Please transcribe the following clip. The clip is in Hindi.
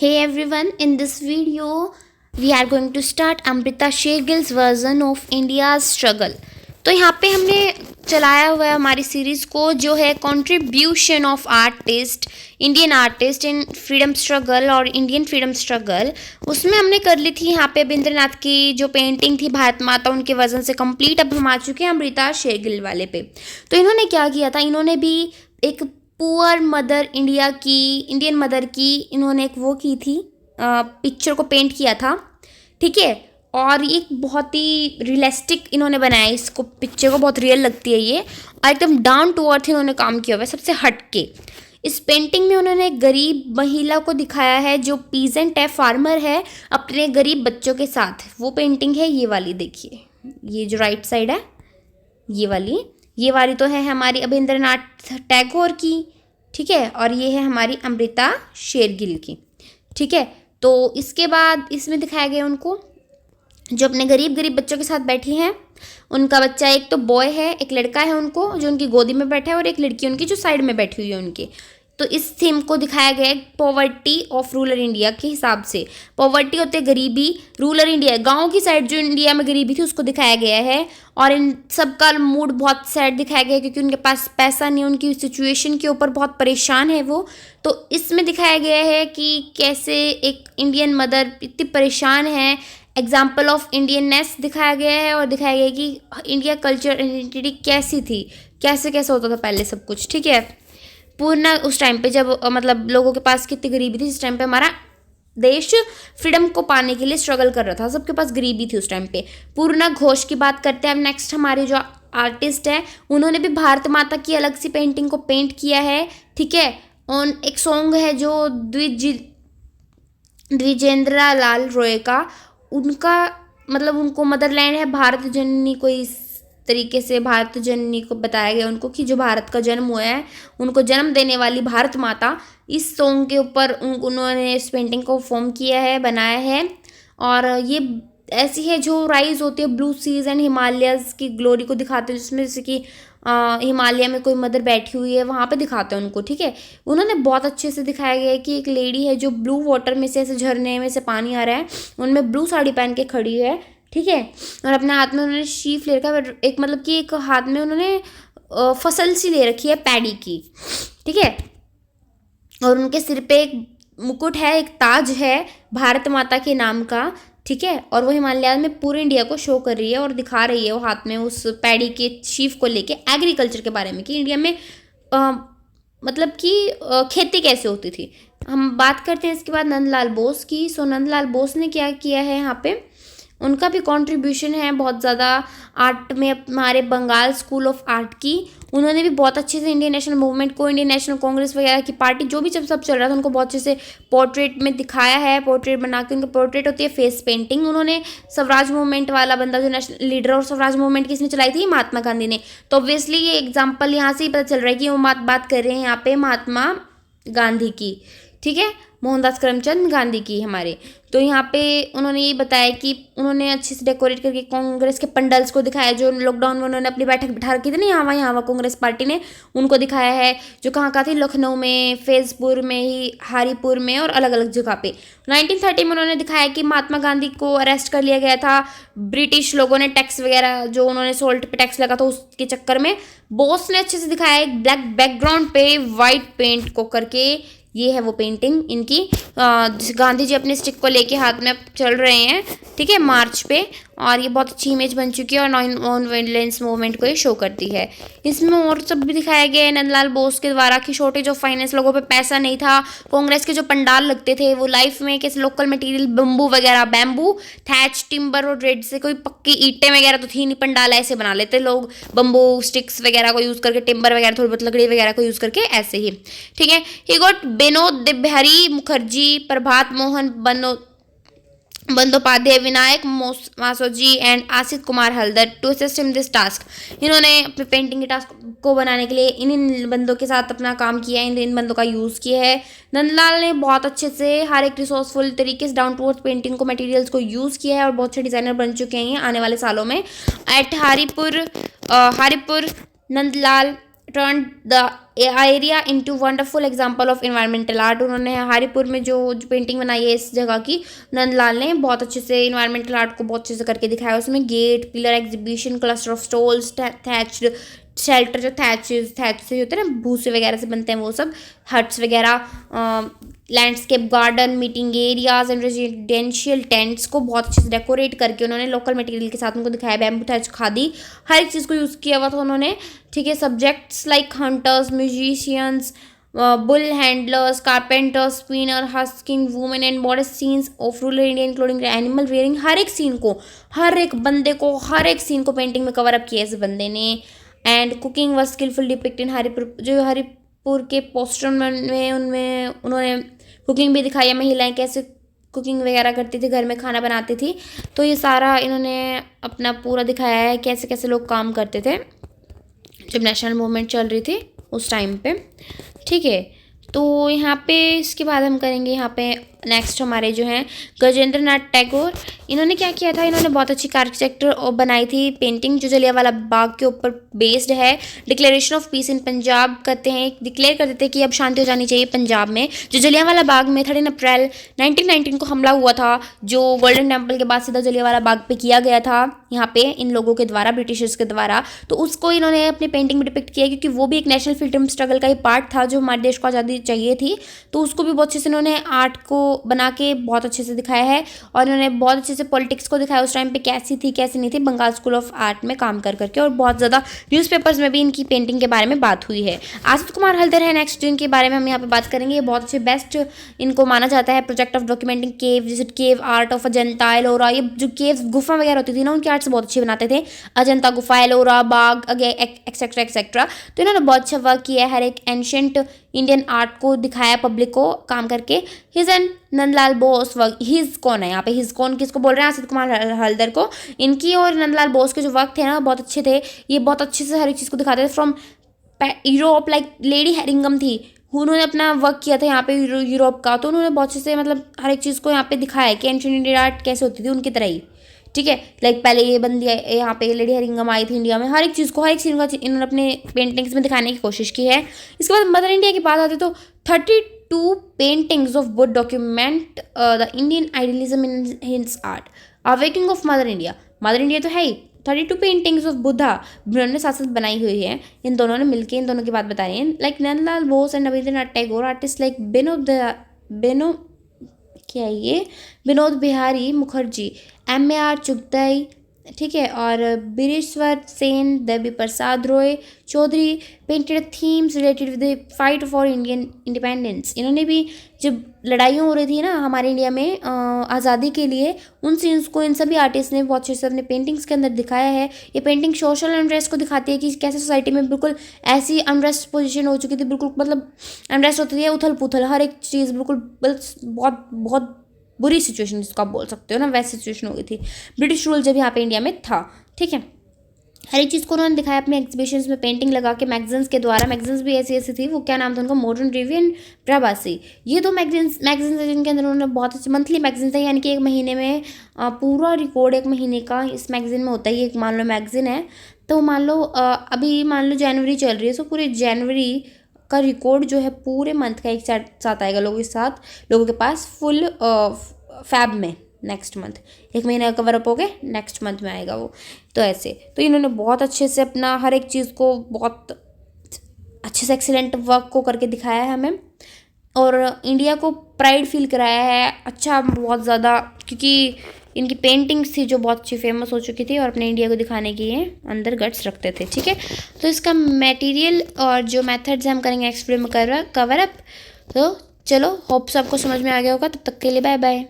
Hey everyone, in this video we are going to start Amrita Shergill's version of India's struggle। तो यहाँ पे हमने चलाया हुआ है हमारी सीरीज़ को जो है contribution of Indian artist in freedom struggle और इंडियन फ्रीडम स्ट्रगल। उसमें हमने कर ली थी यहाँ पे रविंद्रनाथ की जो पेंटिंग थी भारत माता, उनके वर्जन से कंप्लीट। अब हम आ चुके हैं अमृता शेरगिल वाले पे। तो इन्होंने क्या किया था, इन्होंने भी एक पुअर मदर इंडियन मदर की इन्होंने एक वो की थी, पिक्चर को पेंट किया था, ठीक है। और एक बहुत ही रियलिस्टिक इन्होंने बनाया इसको, पिक्चर को बहुत रियल लगती है ये, और एकदम डाउन टू अर्थ इन्होंने काम किया हुआ है सबसे हट के। इस पेंटिंग में उन्होंने एक गरीब महिला को दिखाया है जो पीजेंट है, फार्मर है, अपने गरीब बच्चों के साथ। वो पेंटिंग है ये वाली, देखिए ये जो राइट साइड है ये वाली तो है हमारी रविंद्रनाथ टैगोर की, ठीक है, और ये है हमारी अमृता शेरगिल की, ठीक है। तो इसके बाद इसमें दिखाया गया उनको जो अपने गरीब बच्चों के साथ बैठी हैं। उनका बच्चा एक तो बॉय है, एक लड़का है उनको जो उनकी गोदी में बैठा है, और एक लड़की उनकी जो साइड में बैठी हुई है उनके। तो इस थीम को दिखाया गया है पॉवर्टी ऑफ रूरल इंडिया के हिसाब से। पॉवर्टी होते गरीबी, रूरल इंडिया गांव की साइड जो इंडिया में गरीबी थी उसको दिखाया गया है। और इन सबका मूड बहुत सैड दिखाया गया है क्योंकि उनके पास पैसा नहीं, उनकी सिचुएशन के ऊपर बहुत परेशान है वो। तो इसमें दिखाया गया है कि कैसे एक इंडियन मदर इतनी परेशान है, एग्जाम्पल ऑफ इंडियननेस दिखाया गया है, और दिखाया गया है कि इंडिया कल्चर आइडेंटिटी कैसी थी, कैसे होता था पहले सब कुछ, ठीक है। पूर्ण उस टाइम पे जब मतलब लोगों के पास कितनी गरीबी थी, जिस टाइम पे हमारा देश फ्रीडम को पाने के लिए स्ट्रगल कर रहा था, सबके पास गरीबी थी उस टाइम पे। पूर्णा घोष की बात करते हैं अब नेक्स्ट। हमारे जो आर्टिस्ट है उन्होंने भी भारत माता की अलग सी पेंटिंग को पेंट किया है, ठीक है। और एक सॉन्ग है जो द्विजेंद्र लाल रॉय का, उनका मतलब उनको मदरलैंड है भारत जननी को, इस तरीके से भारत जननी को बताया गया उनको कि जो भारत का जन्म हुआ है उनको जन्म देने वाली भारत माता। इस सॉन्ग के ऊपर उन्होंने इस पेंटिंग को फॉर्म किया है, बनाया है। और ये ऐसी है जो राइज होती है ब्लू सीज एंड हिमालयस की ग्लोरी को दिखाते हैं, जिसमें जैसे कि हिमालय में कोई मदर बैठी हुई है वहाँ पे दिखाते हैं उनको, ठीक है। उन्होंने बहुत अच्छे से दिखाया गया है कि एक लेडी है जो ब्लू वाटर में से, ऐसे झरने में से पानी आ रहा है, उनमें ब्लू साड़ी पहन के खड़ी है, ठीक है। और अपने हाथ में उन्होंने शीफ ले रखा है, एक मतलब कि एक हाथ में उन्होंने फसल सी ले रखी है पैडी की, ठीक है। और उनके सिर पे एक मुकुट है, एक ताज है भारत माता के नाम का, ठीक है। और वो हिमालय में पूरे इंडिया को शो कर रही है और दिखा रही है वो हाथ में उस पैडी के शीफ को लेके, एग्रीकल्चर के बारे में कि इंडिया में मतलब कि खेती कैसे होती थी। हम बात करते हैं इसके बाद नंदलाल बोस की। सो नंदलाल बोस ने क्या किया है यहाँ पे, उनका भी कंट्रीब्यूशन है बहुत ज़्यादा आर्ट में, हमारे बंगाल स्कूल ऑफ आर्ट की। उन्होंने भी बहुत अच्छे से इंडियन नेशनल मूवमेंट को, इंडियन नेशनल कांग्रेस वगैरह की पार्टी जो भी जब सब चल रहा था उनको बहुत अच्छे से पोर्ट्रेट में दिखाया है। पोर्ट्रेट बना के, उनका पोर्ट्रेट होती है फेस पेंटिंग। उन्होंने स्वराज मूवमेंट वाला बंदा जो नेशनल लीडर, और स्वराज मूवमेंट किसने चलाई थी, महात्मा गांधी ने। तो ऑब्वियसली ये एग्जाम्पल यहाँ से ही पता चल रहा है कि वो बात कर रहे हैं यहाँ पे महात्मा गांधी की, ठीक है, मोहनदास करमचंद गांधी की हमारे। तो यहाँ पे उन्होंने ये बताया कि उन्होंने अच्छे से डेकोरेट करके कांग्रेस के पंडल्स को दिखाया जो लॉकडाउन में उन्होंने अपनी बैठक बिठा रखी थी ना, यहाँ कांग्रेस पार्टी ने उनको दिखाया है, जो कहाँ थी, लखनऊ में, फैजपुर में ही, हारीपुर में, और अलग अलग जगह पे। 1930 में उन्होंने दिखाया कि महात्मा गांधी को अरेस्ट कर लिया गया था ब्रिटिश लोगों ने, टैक्स वगैरह जो उन्होंने सोल्ट पे टैक्स लगा था उसके चक्कर में। बोस ने अच्छे से दिखाया एक ब्लैक बैकग्राउंड पे वाइट पेंट को करके। ये है वो पेंटिंग इनकी, गांधी जी अपने स्टिक को लेके हाथ में चल रहे हैं, ठीक है, मार्च पे। और ये बहुत अच्छी इमेज बन चुकी है और नॉन वायलेंस मूवमेंट को ये शो करती है। इसमें और सब भी दिखाया गया है नंदलाल बोस के द्वारा कि शॉर्टेज ऑफ फाइनेंस, लोगों पे पैसा नहीं था। कांग्रेस के जो पंडाल लगते थे वो लाइफ में कैसे local material bamboo, thatch, timber और रेड से, कोई पक्की ईंटें वगैरह तो थी नहीं, पंडाल ऐसे बना लेते लोग बम्बू स्टिक्स वगैरह को यूज़ करके, टिम्बर वगैरह थोड़ी बहुत लकड़ी वगैरह को यूज़ करके, ऐसे ही, ठीक है। He got Vinod Bihari Mukherjee, Prabhat Mohan Bandopadhyay, Vinayak Masoji and Asit Kumar Haldar to assist in this task. इन्होंने अपने पेंटिंग के टास्क को बनाने के लिए इन बंदों के साथ अपना काम किया है, इन बंदों का यूज़ किया है। नंदलाल ने बहुत अच्छे से हर एक रिसोर्सफुल तरीके से डाउन टू अर्थ पेंटिंग को, मटेरियल्स को यूज़ किया है, और बहुत अच्छे डिज़ाइनर बन चुके हैं आने वाले सालों में। At Haripur Nandlal turn the area into wonderful example of environmental art. उन्होंने हरिपुर में जो पेंटिंग बनाई है इस जगह की, नंदलाल ने बहुत अच्छे से इन्वायरमेंटल आर्ट को बहुत अच्छे से करके दिखाया। उसमें gate, pillar, exhibition, cluster of stalls, thatched shelter, जो थैच से होते हैं ना, भूसे वगैरह से बनते हैं वो सब, हट्स वगैरह, landscape garden, meeting areas and residential tents को बहुत अच्छे से डेकोरेट करके उन्होंने लोकल मटेरियल के साथ उनको दिखाया। बैम्बू, थैच, खादी, हर एक चीज़ को यूज़ किया हुआ था उन्होंने। ठीक है, subjects like hunters, musicians, bull handlers, carpenters, spinner, husking women and modern scenes of rural India including animal rearing, हर एक सीन को, हर एक बंदे को, हर एक सीन को पेंटिंग में कवर अप किया इस बंदे ने। And cooking was skilful depict in Haripur, जो हरिपुर के पोस्टर में उनमें उन्होंने कुकिंग भी दिखाई है, महिलाएं कैसे कुकिंग वगैरह करती थी, घर में खाना बनाती थी। तो ये सारा इन्होंने अपना पूरा दिखाया है कैसे कैसे लोग काम करते थे जब नेशनल मूवमेंट चल रही थी उस टाइम पे। ठीक है, तो यहाँ पे इसके बाद हम करेंगे यहाँ पे नेक्स्ट हमारे जो हैं गजेंद्र नाथ टैगोर। इन्होंने क्या किया था, इन्होंने बहुत अच्छी आर्किटेक्चर बनाई थी पेंटिंग जो जलियांवाला बाग के ऊपर बेस्ड है। डिक्लेरेशन ऑफ पीस इन पंजाब करते हैं, डिक्लेयर कर देते हैं कि अब शांति हो जानी चाहिए पंजाब में। जो जलियांवाला बाग में 13 अप्रैल 1919 को हमला हुआ था, जो गोल्डन टेम्पल के बाद सीधा जलियांवाला बाग पे किया गया था यहाँ पे इन लोगों के द्वारा, ब्रिटिशर्स के द्वारा, तो उसको इन्होंने अपनी पेंटिंग में डिपिक्ट किया क्योंकि वो भी एक नेशनल फ्रीडम स्ट्रगल का ही पार्ट था जो हमारे देश को आज़ादी चाहिए थी। तो उसको भी बहुत अच्छे से इन्होंने आर्ट को बना के बहुत अच्छे से दिखाया है। और इन्होंने बहुत अच्छे से पॉलिटिक्स को दिखाया उस टाइम पे कैसी थी कैसी नहीं थी, बंगाल स्कूल ऑफ आर्ट में काम कर करके। और बहुत ज़्यादा न्यूज़पेपर्स में भी इनकी पेंटिंग के बारे में बात हुई है। आसिफ कुमार हल्दर है नेक्स्ट, जिनके बारे में हम यहाँ पे बात करेंगे। ये बहुत अच्छे बेस्ट इनको माना जाता है। प्रोजेक्ट ऑफ डॉक्यूमेंटिंग केव, जैसे cave art of Ajanta, Ellora, ये जो केव गुफा वगैरह होती थी ना, उनकी आर्ट्स बहुत अच्छी बनाते थे। अजंता गुफा, एलोरा, बाग एक्सेट्रा एक्सेट्रा। तो इन्होंने बहुत अच्छा वर्क किया है, हर एक एंशियंट इंडियन आर्ट को दिखाया पब्लिक को काम करके। His and Nandlal Bose work, his कौन है यहाँ पे, हिज कौन किसको बोल रहे हैं, आसिफ कुमार हल्दर को। इनकी और नंदलाल बोस के जो वर्क थे ना बहुत अच्छे थे। ये बहुत अच्छे से हर एक चीज़ को दिखाते थे। फ्रॉम यूरोप, लाइक लेडी हेरिंगम थी, उन्होंने अपना वर्क किया था यहाँ पे यूरोप का। तो उन्होंने बहुत अच्छे से मतलब हर एक चीज़ को यहाँ पे दिखाया कि एंशिएंट इंडियन आर्ट कैसे होती थी उनकी तरह ही। ठीक है, लाइक पहले ये बंदी यहाँ पे लेडी हेरिंगम आई थी इंडिया में, हर एक चीज़ को, हर एक सीन का इन्होंने अपने पेंटिंग्स में दिखाने की कोशिश की है। इसके बाद मदर इंडिया की बात आती है तो 32 paintings of would document the Indian idealism in his art. Awaking of mother India, mother India तो है ही। 32 पेंटिंग्स ऑफ बुद्धा उन्होंने साथ साथ बनाई हुई है, इन दोनों ने मिलकर इन दोनों की बात बता रही हैं। Like Nandlal Bose and Rabindranath Tagore, artist like Vinod Bihari Mukherjee, M.A.R. Chughtai, ठीक है, और Bireswar Sen, Devi Prasad Roy Chowdhury painted themes related with the fight for Indian independence. इन्होंने भी जब लड़ाइयाँ हो रही थी ना हमारे इंडिया में आज़ादी के लिए, उन सीन्स को इन सभी आर्टिस्ट ने बहुत अच्छे से अपने पेंटिंग्स के अंदर दिखाया है। ये पेंटिंग सोशल अनरेस्ट को दिखाती है कि कैसे सोसाइटी में बिल्कुल ऐसी अनरेस्ट पोजीशन हो चुकी थी, बिल्कुल मतलब अनरेस्ट होती है, उथल पुथल, हर एक चीज़ बिल्कुल बहुत बहुत बुरी सिचुएशन जिसको आप बोल सकते हो ना, वैसी सिचुएशन हो गई थी। ब्रिटिश रूल जब यहाँ पे इंडिया में था। ठीक है, हर एक चीज़ को उन्होंने दिखाया अपने एग्जीबिशंस में पेंटिंग लगा के, मैगजीन्स के द्वारा। मैगजीन्स भी ऐसी ऐसी थी, वो क्या नाम था उनका, मॉडर्न रिव्यू एंड प्रवासी, ये दो मैगजीन्स जिनके अंदर उन्होंने बहुत अच्छे मंथली मैगजीन था, यानी कि एक महीने में पूरा रिकॉर्ड एक महीने का इस मैगजीन में होता है। एक मान लो मैगजीन है तो मान लो अभी मान लो जनवरी चल रही है, तो पूरे जनवरी का रिकॉर्ड जो है पूरे मंथ का एक साथ आएगा लोगों के पास फुल फैब में। नेक्स्ट मंथ एक महीने का कवर अप हो गए, नेक्स्ट मंथ में आएगा वो। तो ऐसे तो इन्होंने बहुत अच्छे से अपना हर एक चीज़ को बहुत अच्छे से एक्सीलेंट वर्क को करके दिखाया है हमें, और इंडिया को प्राइड फील कराया है अच्छा बहुत ज़्यादा, क्योंकि इनकी पेंटिंग्स थी जो बहुत अच्छी फेमस हो चुकी थी और अपने इंडिया को दिखाने की ये अंदर गट्स रखते थे। ठीक है, तो इसका मटेरियल और जो मेथड्स हम करेंगे नेक्स्ट वीडियो में कवर अप। तो चलो, होप्स आपको समझ में आ गया होगा। तब तक के लिए बाय बाय।